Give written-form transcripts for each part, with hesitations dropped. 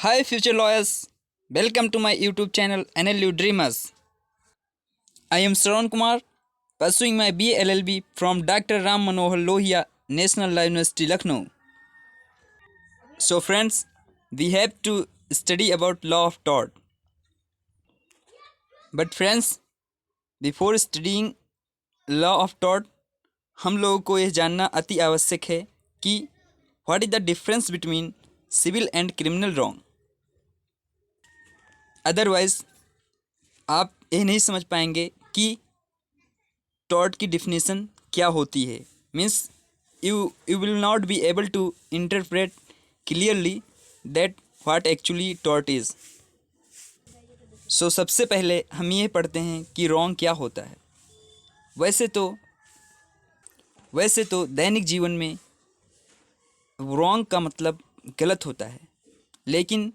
Hi, future lawyers. Welcome to my YouTube channel NLU Dreamers. I am Shravan Kumar, pursuing my BA LLB from Dr. Ram Manohar Lohia, National Law University, Lucknow. So, friends, we have to study about law of tort. But, friends, before studying law of tort, हम लोगों को यह जानना अति आवश्यक है कि what is the difference between civil and criminal wrong. Otherwise आप यह नहीं समझ पाएंगे कि टॉर्ट की डिफिनीसन क्या होती है. Means you will not be able to interpret clearly that what actually tort is. So सबसे पहले हम ये पढ़ते हैं कि रॉन्ग क्या होता है. वैसे तो दैनिक जीवन में रॉन्ग का मतलब गलत होता है, लेकिन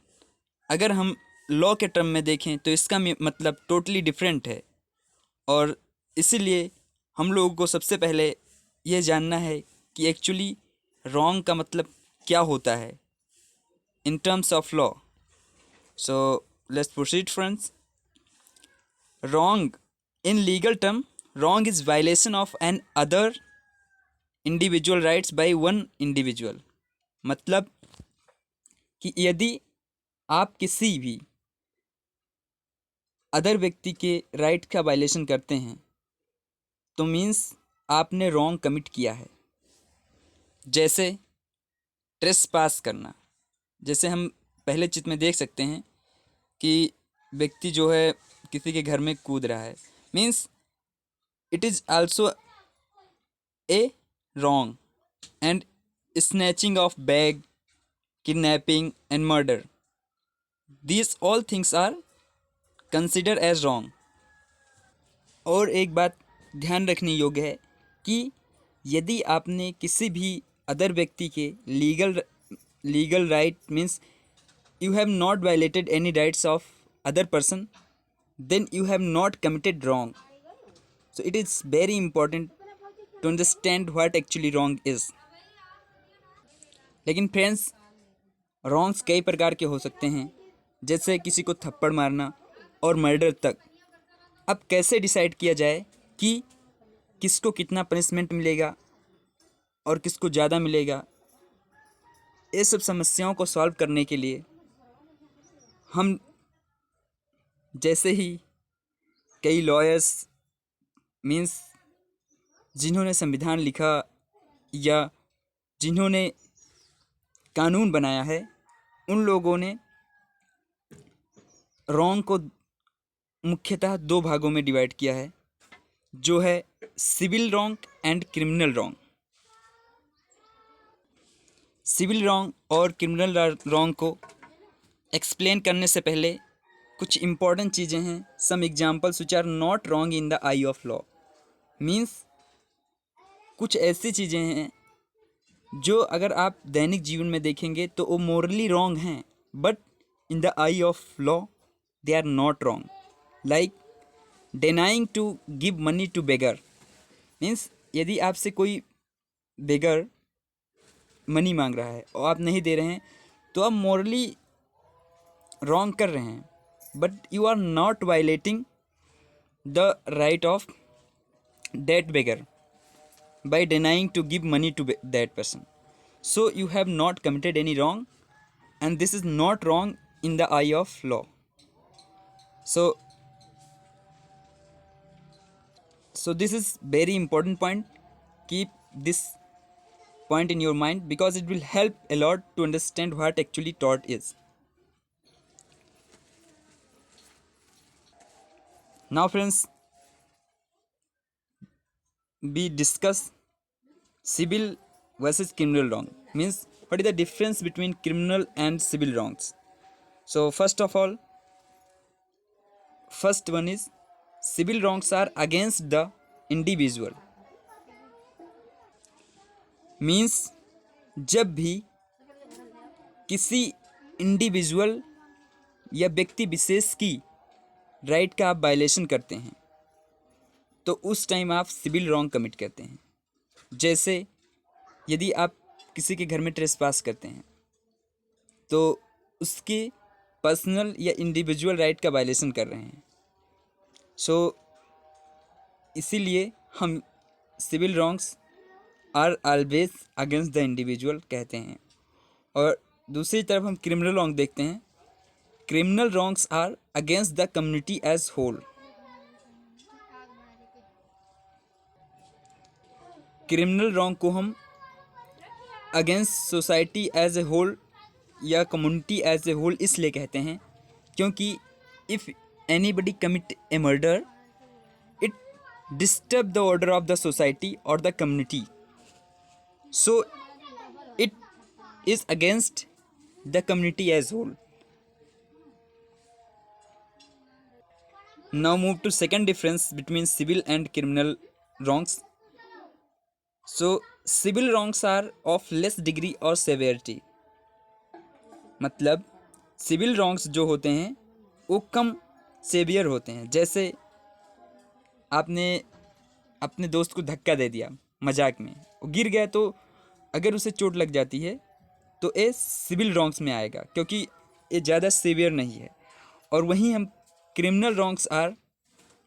अगर हम लॉ के टर्म में देखें तो इसका मतलब टोटली डिफरेंट है. और इसीलिए हम लोगों को सबसे पहले ये जानना है कि एक्चुअली रॉन्ग का मतलब क्या होता है in terms of law. So let's proceed friends. Wrong in legal term, wrong is violation of another individual rights by one individual. मतलब कि यदि आप किसी भी अदर व्यक्ति के राइट का वायलेशन करते हैं तो मीन्स आपने रॉन्ग कमिट किया है. जैसे ट्रेस पास करना. जैसे हम पहले चित्र में देख सकते हैं कि व्यक्ति जो है किसी के घर में कूद रहा है. Means it is also a wrong. And snatching of bag, kidnapping and murder, these all things are consider as wrong. और एक बात ध्यान रखने योग्य है कि यदि आपने किसी भी अदर व्यक्ति के legal right, means you have not violated any rights of other person, then you have not committed wrong. So it is very important to understand what actually wrong is. लेकिन फ्रेंड्स, wrongs कई प्रकार के हो सकते हैं, जैसे किसी को थप्पड़ मारना और मर्डर तक. अब कैसे डिसाइड किया जाए कि किसको कितना पनिशमेंट मिलेगा और किसको ज़्यादा मिलेगा. ये सब समस्याओं को सॉल्व करने के लिए हम जैसे ही कई लॉयर्स, मीन्स जिन्होंने संविधान लिखा या जिन्होंने कानून बनाया है, उन लोगों ने रॉन्ग को मुख्यतः दो भागों में डिवाइड किया है, जो है civil wrong and criminal wrong. Civil wrong और क्रिमिनल रॉन्ग को एक्सप्लेन करने से पहले कुछ इम्पॉर्टेंट चीज़ें हैं. Some examples which are not wrong in the eye of law. Means कुछ ऐसी चीज़ें हैं जो अगर आप दैनिक जीवन में देखेंगे तो वो मोरली रॉन्ग हैं, but in the eye of law they are not wrong. Like denying to give money to beggar. Means यदि आपसे कोई बेगर मनी मांग रहा है और आप नहीं दे रहे हैं तो आप मोरली रॉन्ग कर रहे हैं, but you are not violating the right of that beggar by denying to give money to that person. So you have not committed any wrong, and this is not wrong in the eye of law. So this is very important point. Keep this point in your mind because it will help a lot to understand what actually tort is. Now friends, we discuss civil versus criminal wrong. Means what is the difference between criminal and civil wrongs. So first of all, first one is civil wrongs are against the individual. Means जब भी किसी individual या व्यक्ति विशेष की right का आप violation करते हैं तो उस टाइम आप सिविल रॉन्ग कमिट करते हैं. जैसे यदि आप किसी के घर में ट्रेसपास करते हैं तो उसके पर्सनल या इंडिविजुअल राइट का वायलेशन कर रहे हैं। सो इसीलिए हम civil wrongs are always against the individual कहते हैं। और दूसरी तरफ हम क्रिमिनल रॉन्ग देखते हैं। Criminal wrongs are against the community as whole. Criminal wrong को हम against society as a whole या कम्युनिटी एज ए होल इसलिए कहते हैं क्योंकि if anybody commit a murder it disturb the order of the society और the community, so it is against the community as whole. Now move to second difference between civil and criminal wrongs. So civil wrongs are of less degree or severity. मतलब civil wrongs जो होते हैं वो कम saviour होते हैं। जैसे आपने अपने दोस्त को धक्का दे दिया मजाक में, वो गिर गया, तो अगर उसे चोट लग जाती है तो ये सिविल रॉन्ग्स में आएगा क्योंकि ये ज़्यादा सीवियर नहीं है। और वहीं हम criminal wrongs are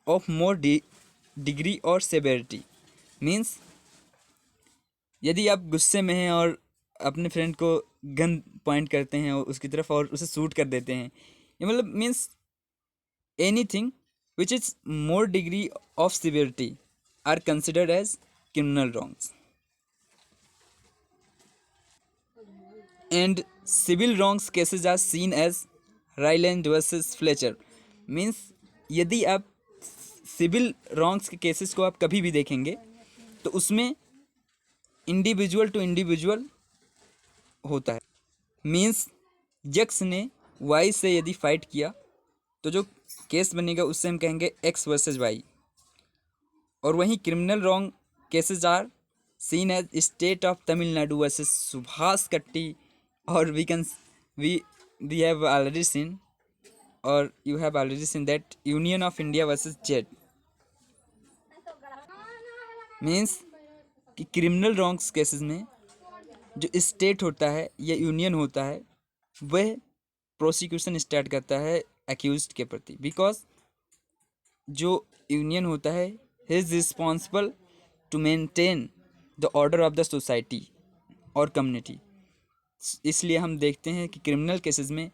of more degree और सेवेरिटी। मीन्स यदि आप गुस्से में हैं और अपने फ्रेंड को गन पॉइंट करते हैं उसकी तरफ और उसे शूट कर देते हैं, ये मतलब means anything which is more degree of severity are considered as criminal wrongs. And civil wrongs cases are seen as Ryland versus Fletcher. Means यदि आप सिविल रॉन्ग्स के केसेस को आप कभी भी देखेंगे तो उसमें इंडिविजुअल टू इंडिविजुअल होता है। मीन्स यक्स ने वाई से यदि फाइट किया तो जो केस बनेगा उससे हम कहेंगे एक्स वर्सेस वाई। और वहीं criminal wrong cases are seen as state of Tamil Nadu versus Subhash Katti, और we have already seen, or you have already seen that Union of India versus jet. Means कि क्रिमिनल रॉन्ग्स केसेस में जो state होता है या union होता है वह प्रोसिक्यूशन स्टार्ट करता है एक्यूज्ड के प्रति, बिकॉज जो यूनियन होता है he is responsible to maintain the order of the society और कम्युनिटी। इसलिए हम देखते हैं कि क्रिमिनल केसेस में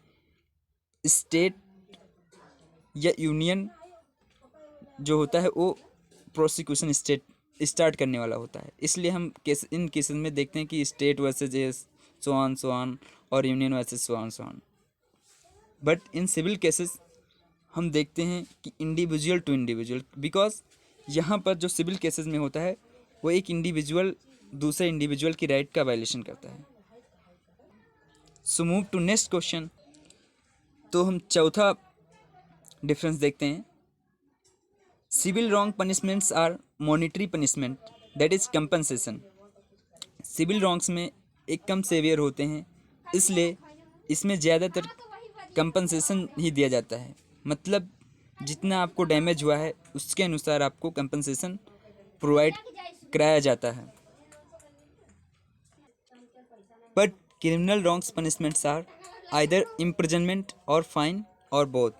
स्टेट या यूनियन जो होता है वो प्रोसिक्यूशन स्टार्ट करने वाला होता है। इसलिए हम इन केसेस में देखते हैं कि state versus S so on और union versus so on. But in civil cases हम देखते हैं कि इंडिविजुअल टू इंडिविजुअल, बिकॉज यहाँ पर जो सिविल केसेस में होता है वो एक इंडिविजुअल दूसरे इंडिविजुअल की राइट का वायलेशन करता है। So move to next question. तो हम चौथा डिफरेंस देखते हैं। Civil wrong punishments are monetary punishment that is compensation. Civil wrongs में एक कम सेवियर होते हैं, इसलिए इसमें ज़्यादातर कंपनसेशन ही दिया जाता है। मतलब जितना आपको डैमेज हुआ है उसके अनुसार आपको कंपनसेशन प्रोवाइड कराया जाता है। But criminal wrongs punishments are either imprisonment और फाइन और बोथ,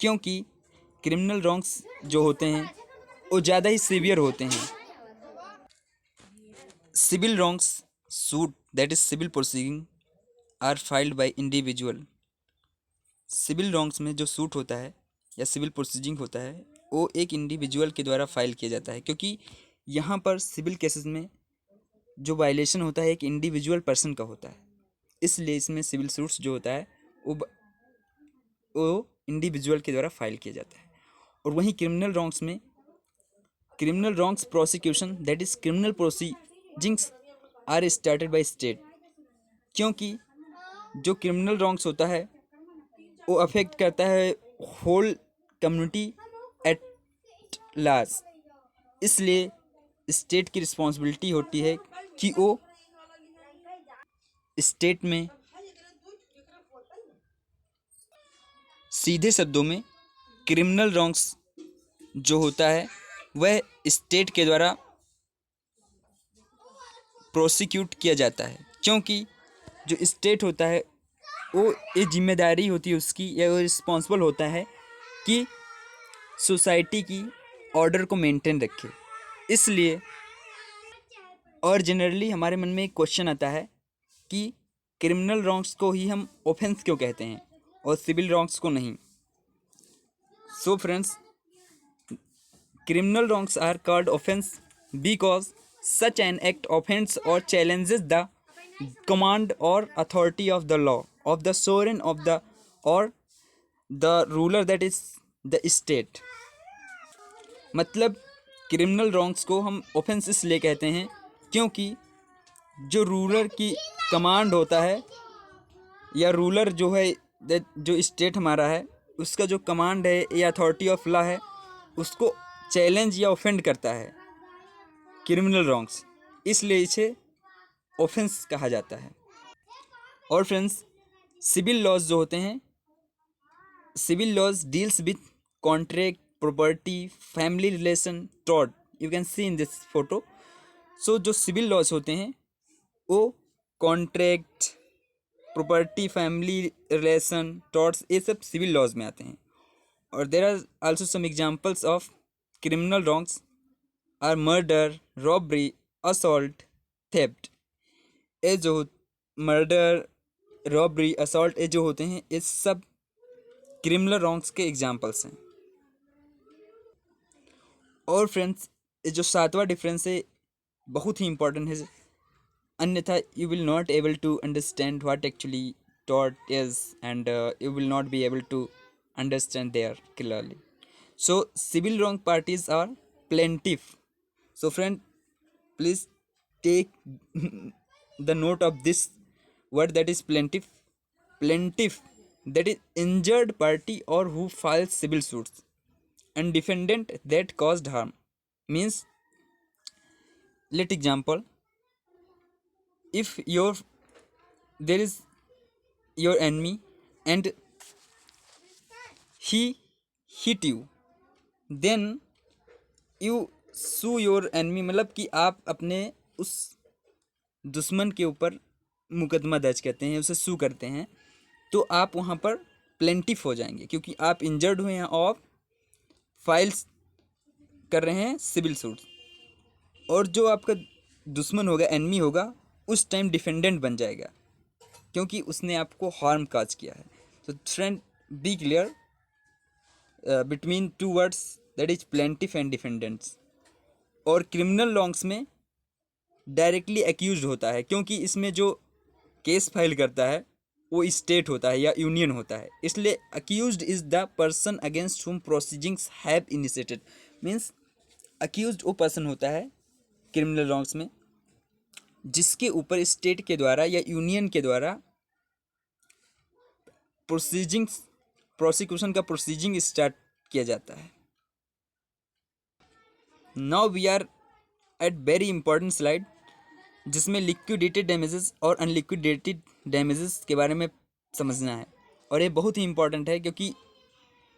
क्योंकि क्रिमिनल रॉन्ग्स जो होते हैं वो ज़्यादा ही सीवियर होते हैं। Civil wrongs suit that is civil proceeding are filed by individual. Civil wrongs में जो सूट होता है या सिविल प्रोसीडिंग होता है वो एक इंडिविजुअल के द्वारा फाइल किया जाता है, क्योंकि यहाँ पर सिविल केसेस में जो वायलेशन होता है एक इंडिविजुअल पर्सन का होता है, इसलिए इसमें सिविल सूट्स जो होता है वो इंडिविजुअल के द्वारा फाइल किया जाता है। और वहीं क्रिमिनल रॉन्ग्स में criminal wrongs prosecution that is criminal proceedings are started by state, क्योंकि जो क्रिमिनल रॉन्ग्स होता है वो अफेक्ट करता है होल कम्युनिटी एट लार्ज, इसलिए स्टेट की रिस्पॉन्सिबिलिटी होती है कि वो स्टेट में सीधे शब्दों में क्रिमिनल रॉन्ग्स जो होता है वह स्टेट के द्वारा प्रोसिक्यूट किया जाता है, क्योंकि जो स्टेट होता है वो ये जिम्मेदारी होती है उसकी, या वो रिस्पॉन्सिबल होता है कि सोसाइटी की ऑर्डर को मेंटेन रखे। इसलिए और जनरली हमारे मन में एक क्वेश्चन आता है कि क्रिमिनल रॉन्ग्स को ही हम ऑफेंस क्यों कहते हैं और सिविल रॉन्ग्स को नहीं। So friends, criminal wrongs are called offense because such an act offends or challenges the command or authority of the law of the sovereign of the or the ruler, that is the state। मतलब criminal wrongs को हम offence इसलिए कहते हैं क्योंकि जो ruler की command होता है, या रूलर जो है, जो स्टेट हमारा है, उसका जो कमांड है या अथॉरिटी ऑफ लॉ है, उसको चैलेंज या ऑफेंड करता है क्रिमिनल रॉन्ग्स, इसलिए इसे ऑफेंस कहा जाता है। और फ्रेंड्स, सिविल लॉज जो होते हैं, civil laws deals with contract, property, family relation, tort. You can see in this photo. So जो सिविल लॉज होते हैं वो contract, property, family relation, torts, ये सब सिविल लॉज में आते हैं। और there are also some examples of criminal wrongs are murder, robbery, assault, theft. ये जो मर्डर, रॉबरी, असॉल्ट, ये जो होते हैं, ये सब क्रिमिनल रॉन्ग्स के एग्जाम्पल्स हैं। और फ्रेंड्स, ये जो सातवां डिफरेंस है बहुत ही इंपॉर्टेंट है, अन्यथा you will not able to understand what actually tort is, and you will not be able to understand there clearly. So civil wrong parties are plaintiff. So friend, please take the note of this word, that is plaintiff. Plaintiff, that is injured party or who files civil suits, and defendant that caused harm. Means, let example, if there is your enemy and he hit you, then you sue your enemy। मतलब कि आप अपने उस दुश्मन के ऊपर मुकदमा दर्ज करते हैं, उसे सू करते हैं, तो आप वहाँ पर प्लेंटिफ हो जाएंगे क्योंकि आप इंजर्ड हुए हैं और फाइल्स कर रहे हैं सिविल सूट। और जो आपका दुश्मन होगा, एनमी होगा, उस टाइम डिफेंडेंट बन जाएगा क्योंकि उसने आपको हार्म काज किया है। तो friend, be clear between two words, that is plaintiff and defendants. और क्रिमिनल रॉन्ग्स में डायरेक्टली एक्यूज होता है क्योंकि इसमें जो केस फाइल करता है वो स्टेट होता है या यूनियन होता है, इसलिए accused is the person against हुम proceedings have initiated. Means accused वो पर्सन होता है क्रिमिनल रॉन्ग्स में जिसके ऊपर स्टेट के द्वारा या यूनियन के द्वारा प्रोसिक्यूशन का प्रोसीजिंग स्टार्ट किया जाता है। Now we are at very important slide जिसमें लिक्विडेटेड डैमेजेस और अनलिक्विडेटेड डैमेजेस के बारे में समझना है। और ये बहुत ही इंपॉर्टेंट है क्योंकि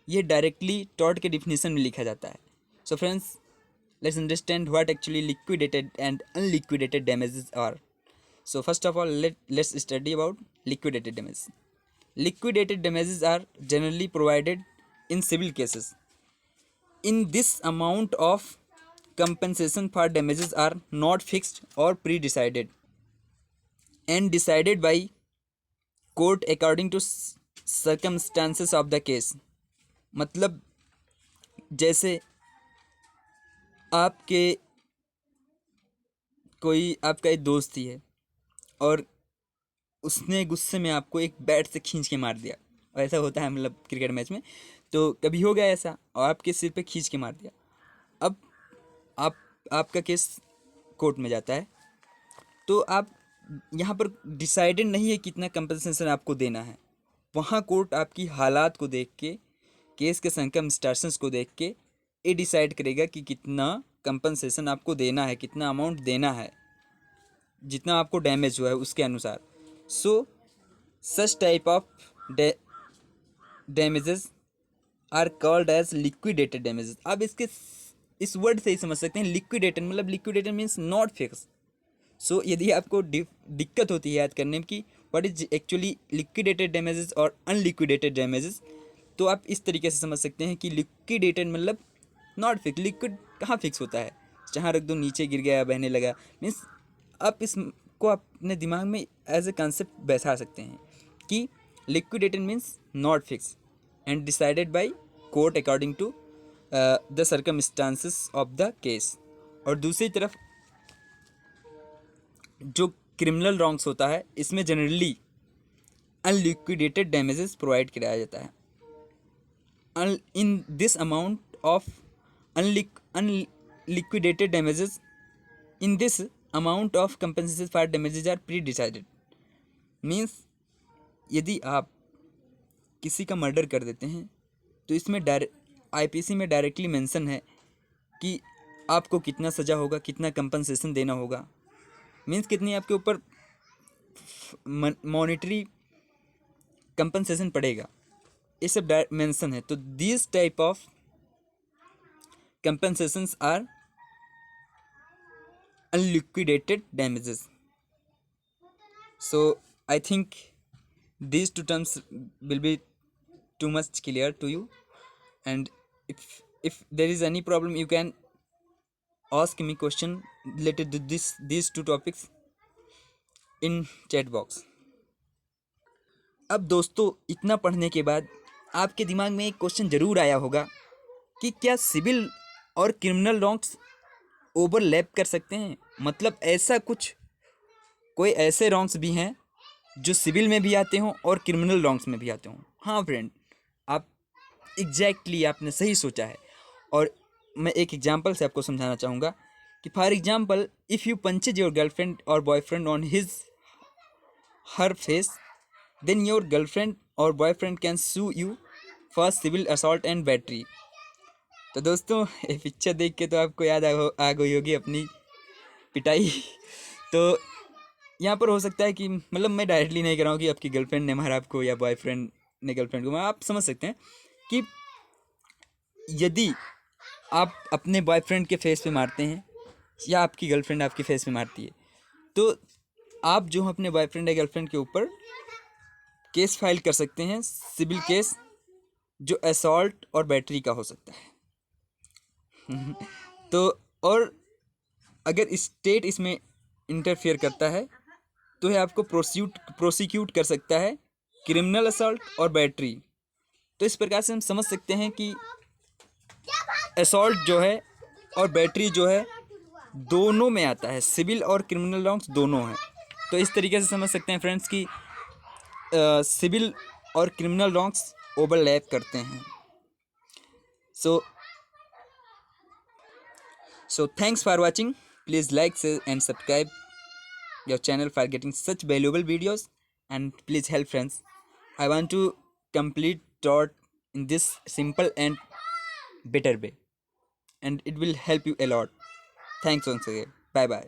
ये डायरेक्टली टॉर्ट के डिफिनीशन में लिखा जाता है। So friends, let's understand what actually liquidated and unliquidated damages are. So first of all, let's study about liquidated damages. Liquidated damages are generally provided in civil cases. In this, amount of compensation for damages are not fixed or pre-decided and decided by court according to circumstances of the case. मतलब जैसे आपके कोई आपका एक दोस्त ही है और उसने गुस्से में आपको एक बैट से खींच के मार दिया, और ऐसा होता है मतलब क्रिकेट मैच में, तो कभी हो गया ऐसा और आपके सिर पे खींच के मार दिया। अब आपका केस कोर्ट में जाता है, तो आप यहाँ पर डिसाइडेड नहीं है कितना कंपनसेशन आपको देना है। वहाँ कोर्ट आपकी हालात को देख के, केस के सर्कमस्टेंसेस को देख के ये डिसाइड करेगा कि कितना कंपनसेशन आपको देना है, कितना अमाउंट देना है, जितना आपको डैमेज हुआ है उसके अनुसार। So such type of damages are called as liquidated damages. आप इस वर्ड से ही समझ सकते हैं, लिक्विडेटेड मतलब लिक्विडेटेड मीन्स नॉट फिक्स। सो यदि आपको दिक्कत होती है याद करने में कि what is actually liquidated damages और अनलिक्विडेटेड डैमेजेस। तो आप इस तरीके से समझ सकते हैं कि लिक्विडेटेड मतलब नॉट फिक्स, लिक्विड कहाँ फिक्स होता है, जहाँ रख दो नीचे गिर गया बहने लगा, मीन्स आप इसको अपने दिमाग में एज ए कंसेप्ट बैठा सकते हैं कि liquidated means not fix and decided by court according to the circumstances of the case. और दूसरी तरफ जो क्रिमिनल रॉन्ग्स होता है इसमें जनरली अनलिक्विडेटेड डैमेजेस प्रोवाइड कराया जाता है। In this amount of unliquidated damages, in this amount of compensation for damages are pre-decided। Means यदि आप किसी का मर्डर कर देते हैं तो इसमें आईपीसी में डायरेक्टली मेंशन है कि आपको कितना सज़ा होगा, कितना कंपनसेशन देना होगा, मीन्स कितनी आपके ऊपर मॉनेटरी कंपनसेशन पड़ेगा, ये सब मेंशन है। तो this type of compensations are unliquidated damages. So I think these two terms will be too much clear to you, and if there is any problem you can ask me question related to these two topics in chat box। अब दोस्तों इतना पढ़ने के बाद आपके दिमाग में एक क्वेश्चन ज़रूर आया होगा कि क्या सिविल और क्रिमिनल रॉन्ग्स ओवरलैप कर सकते हैं, मतलब ऐसा कुछ कोई ऐसे रॉन्ग्स भी हैं जो सिविल में भी आते हों और क्रिमिनल रॉन्ग्स में भी आते हों। हाँ फ्रेंड, आप एग्जैक्टली आपने सही सोचा है। और मैं एक एग्जांपल से आपको समझाना चाहूँगा कि for example if you punches your girlfriend और boyfriend on her face, then your girlfriend और boyfriend can sue you for civil assault and battery. तो दोस्तों ये पिक्चर देख के तो आपको याद आ गई होगी अपनी पिटाई। तो यहाँ पर हो सकता है कि मतलब मैं डायरेक्टली नहीं कर रहा हूँ कि आपकी गर्लफ्रेंड ने मारा आपको या बॉयफ्रेंड ने गर्लफ्रेंड को मारा, आप समझ सकते हैं कि यदि आप अपने बॉयफ्रेंड के फेस पे मारते हैं या आपकी गर्लफ्रेंड आपके फेस पे मारती है, तो आप जो अपने बॉयफ्रेंड या गर्लफ्रेंड के ऊपर केस फाइल कर सकते हैं, सिविल केस, जो असॉल्ट और बैटरी का हो सकता है। तो और अगर स्टेट इसमें इंटरफेयर करता है तो यह आपको प्रोसिक्यूट कर सकता है क्रिमिनल असॉल्ट और बैटरी। तो इस प्रकार से हम समझ सकते हैं कि असॉल्ट जो है और बैटरी जो है दोनों में आता है, सिविल और क्रिमिनल रॉन्ग्स दोनों हैं। तो इस तरीके से समझ सकते हैं फ्रेंड्स कि सिविल और क्रिमिनल रॉन्ग्स ओवरलैप करते हैं। So thanks for watching. Please like, share and subscribe your channel for getting such valuable videos, and please help friends. I want to complete thought in this simple and better way, and it will help you a lot. Thanks once again. Bye bye.